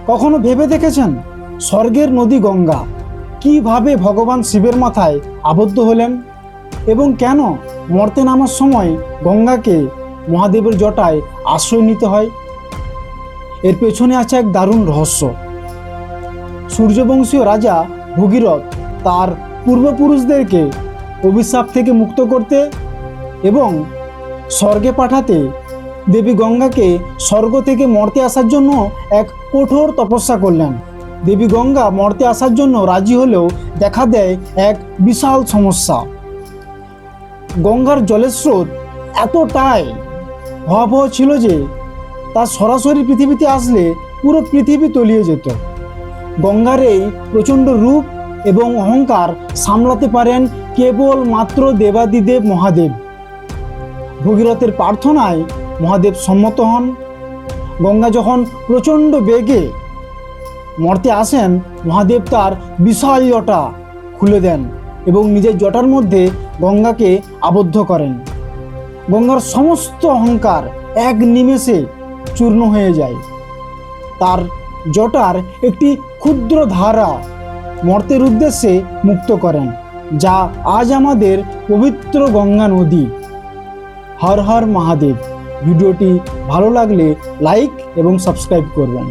কখনো ভেবে দেখেছেন স্বর্গের নদী গঙ্গা কিভাবে ভগবান শিবের মাথায় আবদ্ধ হলেন এবং কেন মর্তে নামার সময় গঙ্গাকে মহাদেবের জটায় আশ্রয় নিতে হয়? এর পেছনে আছে এক দারুণ রহস্য। সূর্যবংশীয় রাজা ভগীরথ তার পূর্বপুরুষদেরকে অভিশাপ থেকে মুক্ত করতে এবং স্বর্গে পাঠাতে দেবী গঙ্গাকে স্বর্গ থেকে মর্তে আসার জন্য এক কঠোর তপস্যা করলেন। দেবী গঙ্গা মর্তে আসার জন্য রাজি হলেও দেখা দেয় এক বিশাল সমস্যা। গঙ্গার জলের স্রোত এতটাই ভয়াবহ ছিল যে তা সরাসরি পৃথিবীতে আসলে পুরো পৃথিবী তলিয়ে যেত। গঙ্গার এই প্রচণ্ড রূপ এবং অহংকার সামলাতে পারেন কেবল মাত্র দেবাদিদেব মহাদেব। ভগীরথের প্রার্থনায় মহাদেব সম্মত হন। গঙ্গা যখন প্রচণ্ড বেগে মর্তে আসেন, মহাদেব তার বিশাল জটা খুলে দেন এবং নিজের জটার মধ্যে গঙ্গাকে আবদ্ধ করেন। গঙ্গার সমস্ত অহংকার এক নিমেষে চূর্ণ হয়ে যায়। তার জটার একটি ক্ষুদ্র ধারা মর্তের উদ্দেশ্যে মুক্ত করেন, যা আজ আমাদের পবিত্র গঙ্গা নদী। হর হর মহাদেব। ভিডিওটি ভালো লাগলে লাইক এবং সাবস্ক্রাইব করবেন।